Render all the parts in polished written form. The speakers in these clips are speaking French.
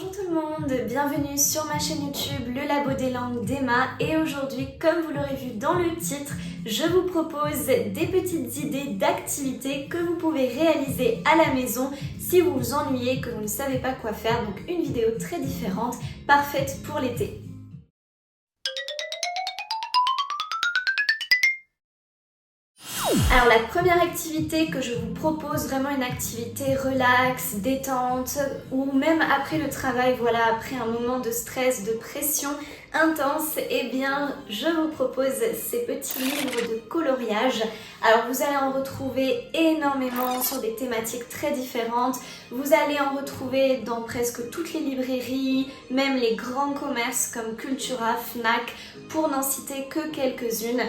Bonjour tout le monde, bienvenue sur ma chaîne YouTube Le Labo des langues d'Emma et aujourd'hui, comme vous l'aurez vu dans le titre, je vous propose des petites idées d'activités que vous pouvez réaliser à la maison si vous vous ennuyez, que vous ne savez pas quoi faire, donc une vidéo très différente, parfaite pour l'été. Alors la première activité que je vous propose, vraiment une activité relax, détente ou même après le travail, voilà, après un moment de stress, de pression intense, eh bien je vous propose ces petits livres de coloriage. Alors vous allez en retrouver énormément sur des thématiques très différentes. Vous allez en retrouver dans presque toutes les librairies, même les grands commerces comme Cultura, Fnac, pour n'en citer que quelques-unes.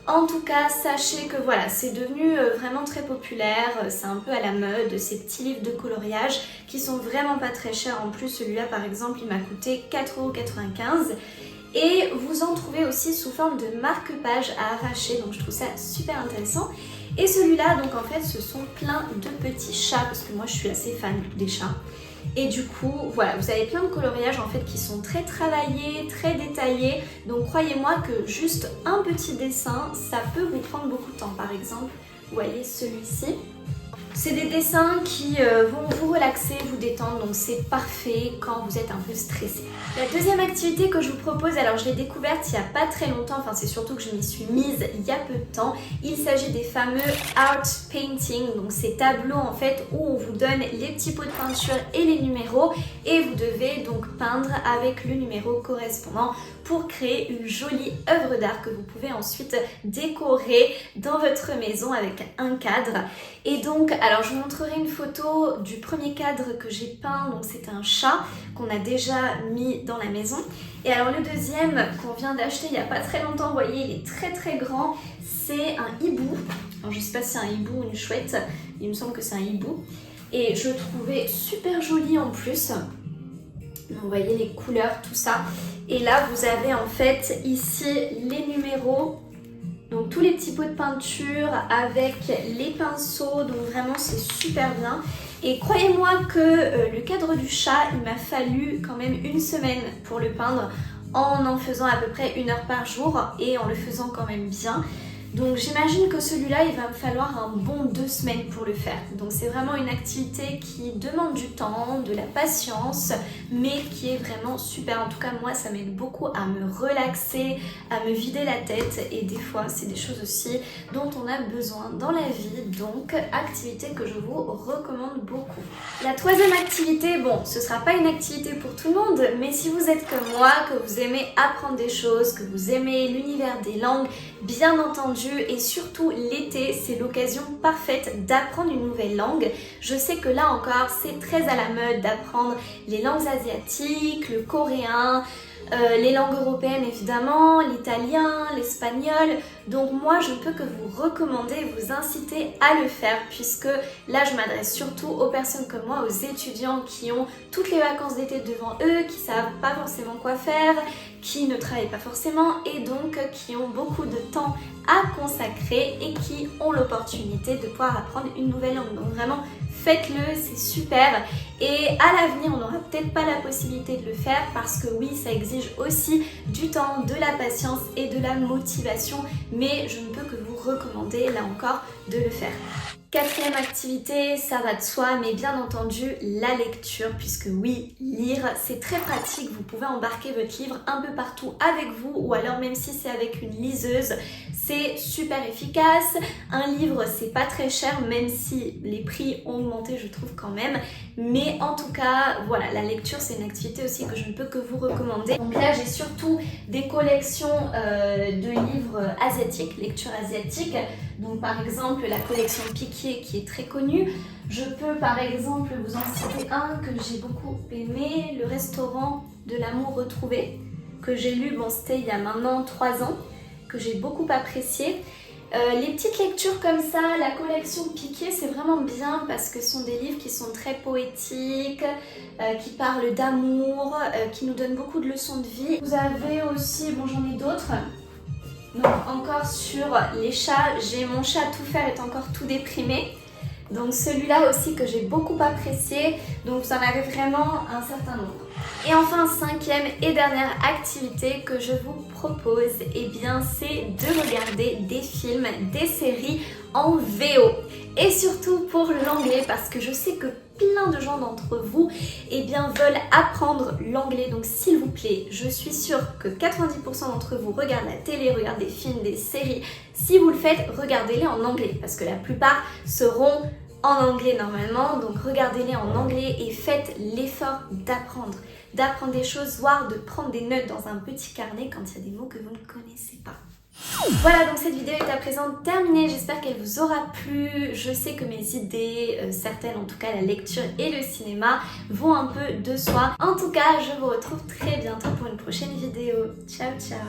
En tout cas, sachez que voilà, c'est devenu vraiment très populaire, c'est un peu à la mode, ces petits livres de coloriage qui sont vraiment pas très chers. En plus, celui-là par exemple, il m'a coûté 4,95 € et vous en trouvez aussi sous forme de marque-page à arracher, donc je trouve ça super intéressant. Et celui-là, donc en fait, ce sont plein de petits chats, parce que moi je suis assez fan des chats. Et du coup, voilà, vous avez plein de coloriages en fait qui sont très travaillés, très détaillés. Donc croyez-moi que juste un petit dessin, ça peut vous prendre beaucoup de temps. Par exemple, vous voyez celui-ci. C'est des dessins qui vont vous relaxer, vous détendre, donc c'est parfait quand vous êtes un peu stressé. La deuxième activité que je vous propose, alors je l'ai découverte il n'y a pas très longtemps, enfin c'est surtout que je m'y suis mise il y a peu de temps. Il s'agit des fameux art painting, donc ces tableaux en fait où on vous donne les petits pots de peinture et les numéros et vous devez donc peindre avec le numéro correspondant pour créer une jolie œuvre d'art que vous pouvez ensuite décorer dans votre maison avec un cadre. Et donc, alors je vous montrerai une photo du premier cadre que j'ai peint, donc c'est un chat qu'on a déjà mis dans la maison. Et alors le deuxième qu'on vient d'acheter il n'y a pas très longtemps, vous voyez, il est très très grand, c'est un hibou. Alors je ne sais pas si c'est un hibou ou une chouette, il me semble que c'est un hibou. Et je le trouvais super joli en plus. Donc, vous voyez les couleurs, tout ça. Et là, vous avez en fait ici les numéros. Donc tous les petits pots de peinture avec les pinceaux. Donc vraiment, c'est super bien. Et croyez-moi que le cadre du chat, il m'a fallu quand même une semaine pour le peindre en faisant à peu près 1 heure par jour et en le faisant quand même bien. Donc j'imagine que celui-là, il va me falloir un bon 2 semaines pour le faire. Donc c'est vraiment une activité qui demande du temps, de la patience, mais qui est vraiment super. En tout cas, moi, ça m'aide beaucoup à me relaxer, à me vider la tête. Et des fois, c'est des choses aussi dont on a besoin dans la vie. Donc, activité que je vous recommande beaucoup. La troisième activité, bon, ce sera pas une activité pour tout le monde, mais si vous êtes comme moi, que vous aimez apprendre des choses, que vous aimez l'univers des langues, bien entendu, et surtout l'été, c'est l'occasion parfaite d'apprendre une nouvelle langue. Je sais que là encore, c'est très à la mode d'apprendre les langues asiatiques, le coréen, les langues européennes évidemment, l'italien, l'espagnol. Donc moi, je ne peux que vous recommander, vous inciter à le faire puisque là, je m'adresse surtout aux personnes comme moi, aux étudiants qui ont toutes les vacances d'été devant eux, qui savent pas forcément quoi faire, qui ne travaillent pas forcément et donc qui ont beaucoup de temps à consacrer et qui ont l'opportunité de pouvoir apprendre une nouvelle langue. Donc vraiment, faites-le, c'est super. Et à l'avenir, on n'aura peut-être pas la possibilité de le faire parce que oui, ça exige aussi du temps, de la patience et de la motivation. Mais je ne peux que vous recommander, là encore, de le faire. Quatrième activité, ça va de soi, mais bien entendu la lecture, puisque oui, lire c'est très pratique, vous pouvez embarquer votre livre un peu partout avec vous, ou alors même si c'est avec une liseuse, c'est super efficace. Un livre c'est pas très cher, même si les prix ont augmenté je trouve quand même, mais en tout cas voilà, la lecture c'est une activité aussi que je ne peux que vous recommander. Donc là j'ai surtout des collections de livres asiatiques, lecture asiatique. Donc par exemple la collection Piquier qui est très connue. Je peux par exemple vous en citer un que j'ai beaucoup aimé, Le restaurant de l'amour retrouvé, que j'ai lu, bon c'était il y a maintenant 3 ans, que j'ai beaucoup apprécié. Les petites lectures comme ça, la collection Piquier, c'est vraiment bien parce que ce sont des livres qui sont très poétiques, qui parlent d'amour, qui nous donnent beaucoup de leçons de vie. Vous avez aussi, bon j'en ai d'autres. Donc encore sur les chats, j'ai Mon chat à tout faire est encore tout déprimé. Donc celui-là aussi que j'ai beaucoup apprécié, donc vous en avez vraiment un certain nombre. Et enfin, cinquième et dernière activité que je vous propose, eh bien c'est de regarder des films, des séries en VO. Et surtout pour l'anglais, parce que je sais que plein de gens d'entre vous eh bien, veulent apprendre l'anglais. Donc s'il vous plaît, je suis sûre que 90% d'entre vous regardent la télé, regardent des films, des séries. Si vous le faites, regardez-les en anglais, parce que la plupart seront en anglais normalement. Donc regardez-les en anglais et faites l'effort d'apprendre des choses, voire de prendre des notes dans un petit carnet quand il y a des mots que vous ne connaissez pas. Voilà, donc cette vidéo est à présent terminée, j'espère qu'elle vous aura plu. Je sais que mes idées, certaines en tout cas la lecture et le cinéma, vont un peu de soi. En tout cas, je vous retrouve très bientôt pour une prochaine vidéo. Ciao ciao.